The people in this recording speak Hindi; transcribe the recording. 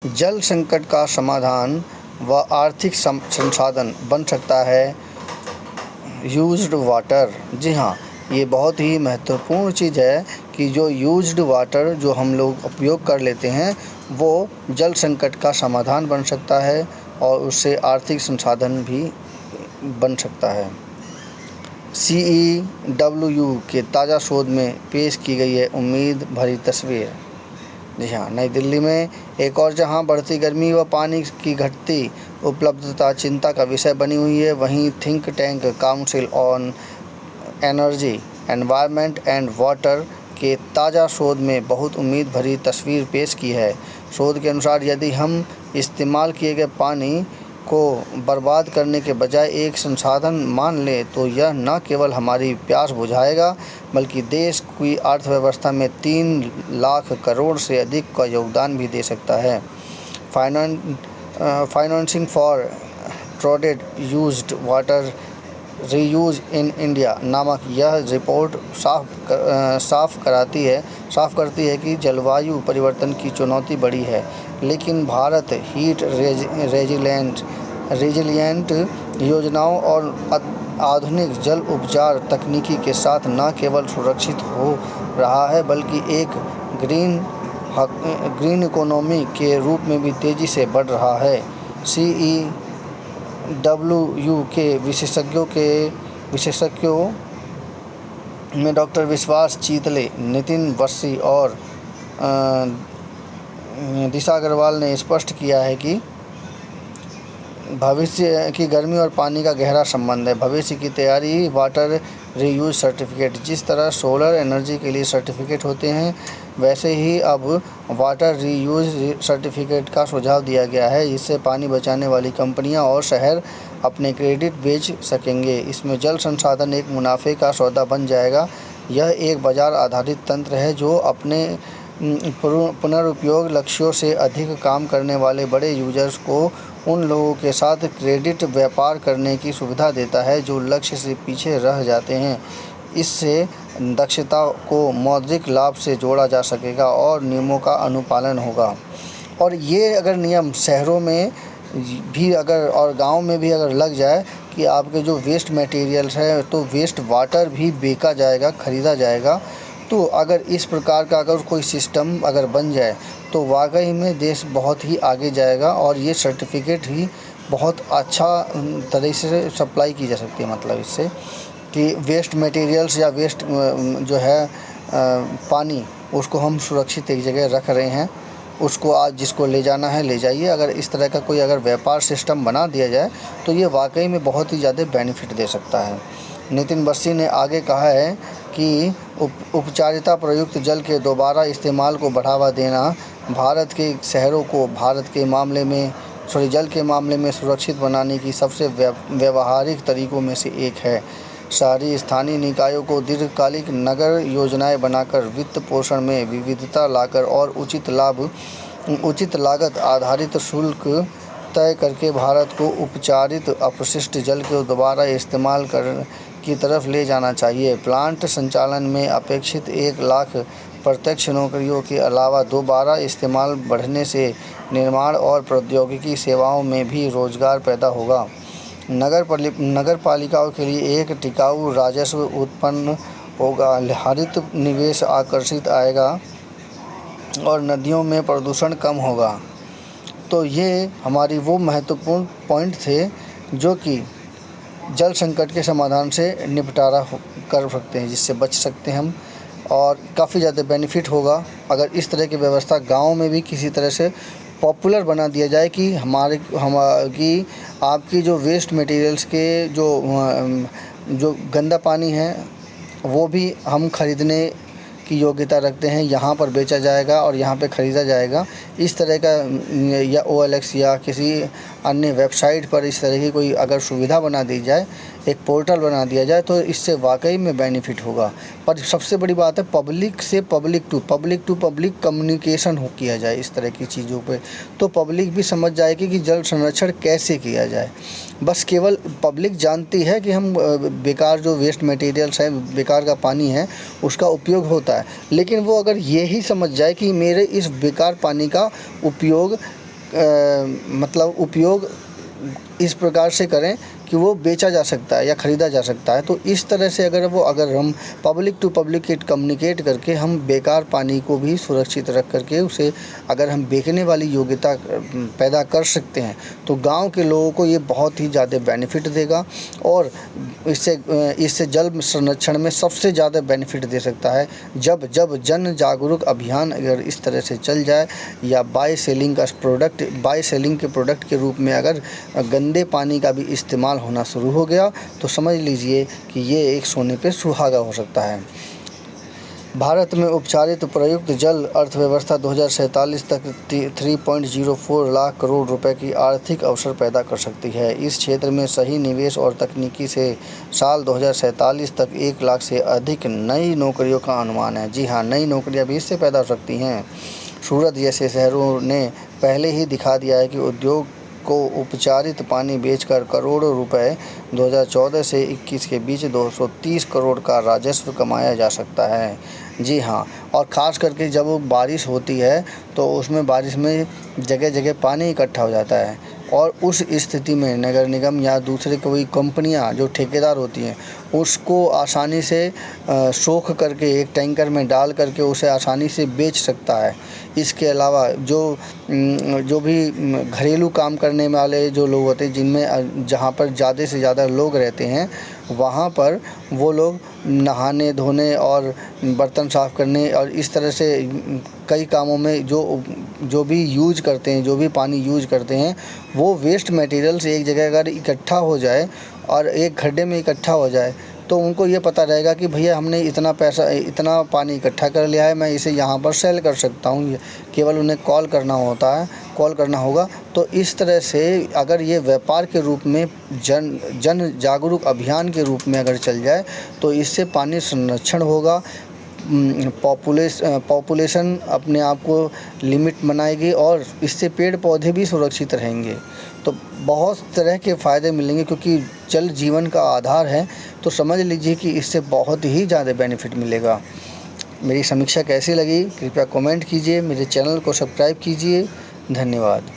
जल संकट का समाधान व आर्थिक संसाधन बन सकता है यूज्ड वाटर। जी हाँ, ये बहुत ही महत्वपूर्ण चीज़ है कि जो यूज्ड वाटर जो हम लोग उपयोग कर लेते हैं वो जल संकट का समाधान बन सकता है और उससे आर्थिक संसाधन भी बन सकता है। CEW के ताज़ा शोध में पेश की गई है उम्मीद भरी तस्वीर। जी हाँ, नई दिल्ली में एक और जहां बढ़ती गर्मी व पानी की घटती उपलब्धता चिंता का विषय बनी हुई है, वहीं think tank council on energy, environment and water के ताज़ा शोध में बहुत उम्मीद भरी तस्वीर पेश की है। शोध के अनुसार यदि हम इस्तेमाल किए गए पानी को बर्बाद करने के बजाय एक संसाधन मान लें तो यह न केवल हमारी प्यास बुझाएगा बल्कि देश की अर्थव्यवस्था में 3 लाख करोड़ से अधिक का योगदान भी दे सकता है। Financing for treated used water reuse in India नामक यह रिपोर्ट साफ करती है कि जलवायु परिवर्तन की चुनौती बड़ी है, लेकिन भारत हीट रेजिलिएंट योजनाओं और आधुनिक जल उपचार तकनीकी के साथ न केवल सुरक्षित हो रहा है बल्कि एक ग्रीन इकोनॉमी के रूप में भी तेज़ी से बढ़ रहा है। CEW के विशेषज्ञों में डॉक्टर विश्वास चीतले, नितिन बस्सी और दिशा अग्रवाल ने स्पष्ट किया है कि भविष्य की गर्मी और पानी का गहरा संबंध है। भविष्य की तैयारी वाटर रीयूज सर्टिफिकेट, जिस तरह सोलर एनर्जी के लिए सर्टिफिकेट होते हैं वैसे ही अब वाटर रीयूज सर्टिफिकेट का सुझाव दिया गया है, जिससे पानी बचाने वाली कंपनियां और शहर अपने क्रेडिट बेच सकेंगे। इसमें जल संसाधन एक मुनाफे का सौदा बन जाएगा। यह एक बाजार आधारित तंत्र है जो अपने पुनरुपयोग लक्ष्यों से अधिक काम करने वाले बड़े यूजर्स को उन लोगों के साथ क्रेडिट व्यापार करने की सुविधा देता है जो लक्ष्य से पीछे रह जाते हैं। इससे दक्षता को मौद्रिक लाभ से जोड़ा जा सकेगा और नियमों का अनुपालन होगा। और ये अगर नियम शहरों में भी अगर और गांव में भी अगर लग जाए कि आपके जो वेस्ट मटेरियल्स है तो वेस्ट वाटर भी बेचा जाएगा, ख़रीदा जाएगा, तो अगर इस प्रकार का अगर कोई सिस्टम अगर बन जाए तो वाकई में देश बहुत ही आगे जाएगा और ये सर्टिफिकेट ही बहुत अच्छा तरह से सप्लाई की जा सकती है। मतलब इससे कि वेस्ट मटेरियल्स या वेस्ट जो है पानी उसको हम सुरक्षित एक जगह रख रहे हैं, उसको आज जिसको ले जाना है ले जाइए। अगर इस तरह का कोई अगर व्यापार सिस्टम बना दिया जाए तो ये वाकई में बहुत ही ज़्यादा बेनिफिट दे सकता है। नितिन बस्सी ने आगे कहा है कि उपचारिता प्रयुक्त जल के दोबारा इस्तेमाल को बढ़ावा देना भारत के शहरों को जल के मामले में सुरक्षित बनाने की सबसे व्यावहारिक तरीकों में से एक है। शहरी स्थानीय निकायों को दीर्घकालिक नगर योजनाएं बनाकर वित्त पोषण में विविधता लाकर और उचित लागत आधारित शुल्क तय करके भारत को उपचारित अपशिष्ट जल के दोबारा इस्तेमाल की तरफ ले जाना चाहिए। प्लांट संचालन में अपेक्षित 1 लाख प्रत्यक्ष नौकरियों के अलावा दोबारा इस्तेमाल बढ़ने से निर्माण और प्रौद्योगिकी सेवाओं में भी रोजगार पैदा होगा। नगर पालिकाओं के लिए एक टिकाऊ राजस्व उत्पन्न होगा, हरित निवेश आकर्षित आएगा और नदियों में प्रदूषण कम होगा। तो ये हमारी वो महत्वपूर्ण पॉइंट थे जो कि जल संकट के समाधान से निपटारा कर सकते हैं, जिससे बच सकते हैं हम, और काफ़ी ज़्यादा बेनिफिट होगा अगर इस तरह की व्यवस्था गांव में भी किसी तरह से पॉपुलर बना दिया जाए कि आपकी जो वेस्ट मटेरियल्स के जो गंदा पानी है वो भी हम ख़रीदने की योग्यता रखते हैं, यहाँ पर बेचा जाएगा और यहाँ पे ख़रीदा जाएगा। इस तरह का या OLX या किसी अन्य वेबसाइट पर इस तरह की कोई अगर सुविधा बना दी जाए, एक पोर्टल बना दिया जाए तो इससे वाकई में बेनिफिट होगा। पर सबसे बड़ी बात है पब्लिक से पब्लिक टू पब्लिक कम्युनिकेशन किया जाए इस तरह की चीज़ों पे, तो पब्लिक भी समझ जाएगी कि जल संरक्षण कैसे किया जाए। बस केवल पब्लिक जानती है कि हम बेकार जो वेस्ट मटेरियल्स है, बेकार का पानी है, उसका उपयोग होता है, लेकिन वो अगर ये ही समझ जाए कि मेरे इस बेकार पानी का उपयोग मतलब उपयोग इस प्रकार से करें कि वो बेचा जा सकता है या ख़रीदा जा सकता है। तो इस तरह से अगर हम पब्लिक टू पब्लिक कम्युनिकेट करके हम बेकार पानी को भी सुरक्षित रख करके उसे अगर हम बेचने वाली योग्यता पैदा कर सकते हैं तो गांव के लोगों को ये बहुत ही ज़्यादा बेनिफिट देगा और इससे जल संरक्षण में सबसे ज़्यादा बेनिफिट दे सकता है। जब जन जागरूक अभियान अगर इस तरह से चल जाए या बाय सेलिंग के प्रोडक्ट के रूप में अगर गंदे पानी का भी इस्तेमाल होना शुरू हो गया तो समझ लीजिए कि ये एक सोने पे सुहागा हो सकता है। भारत में उपचारित प्रयुक्त जल अर्थव्यवस्था 2047 तक 3.04 लाख करोड़ रुपए की आर्थिक अवसर पैदा कर सकती है। इस क्षेत्र में सही निवेश और तकनीकी से साल 2047 तक 1 लाख से अधिक नई नौकरियों का अनुमान है। जी हाँ, नई नौकरियां भी इससे पैदा हो सकती हैं। सूरत जैसे शहरों ने पहले ही दिखा दिया है कि उद्योग को उपचारित पानी बेचकर करोड़ों रुपए 2014 से 21 के बीच 230 करोड़ का राजस्व कमाया जा सकता है। जी हाँ, और ख़ास करके जब बारिश होती है तो उसमें बारिश में जगह जगह पानी इकट्ठा हो जाता है और उस स्थिति में नगर निगम या दूसरे कोई कंपनियां जो ठेकेदार होती हैं उसको आसानी से सोख करके एक टैंकर में डाल करके उसे आसानी से बेच सकता है। इसके अलावा जो भी घरेलू काम करने वाले जो लोग होते हैं जिनमें जहाँ पर ज़्यादा से ज़्यादा लोग रहते हैं वहाँ पर वो लोग नहाने धोने और बर्तन साफ़ करने और इस तरह से कई कामों में जो भी यूज करते हैं, जो भी पानी यूज करते हैं वो वेस्ट मटेरियल्स एक जगह अगर इकट्ठा हो जाए और एक खड्डे में इकट्ठा हो जाए तो उनको ये पता रहेगा कि भैया हमने इतना पानी इकट्ठा कर लिया है, मैं इसे यहाँ पर सेल कर सकता हूँ। केवल उन्हें कॉल करना होगा। तो इस तरह से अगर ये व्यापार के रूप में जन जागरूक अभियान के रूप में अगर चल जाए तो इससे पानी संरक्षण होगा। पॉपुलेशन अपने आप को लिमिट बनाएगी और इससे पेड़ पौधे भी सुरक्षित रहेंगे। तो बहुत तरह के फ़ायदे मिलेंगे क्योंकि जल जीवन का आधार है। तो समझ लीजिए कि इससे बहुत ही ज़्यादा बेनिफिट मिलेगा। मेरी समीक्षा कैसी लगी कृपया कमेंट कीजिए, मेरे चैनल को सब्सक्राइब कीजिए। धन्यवाद।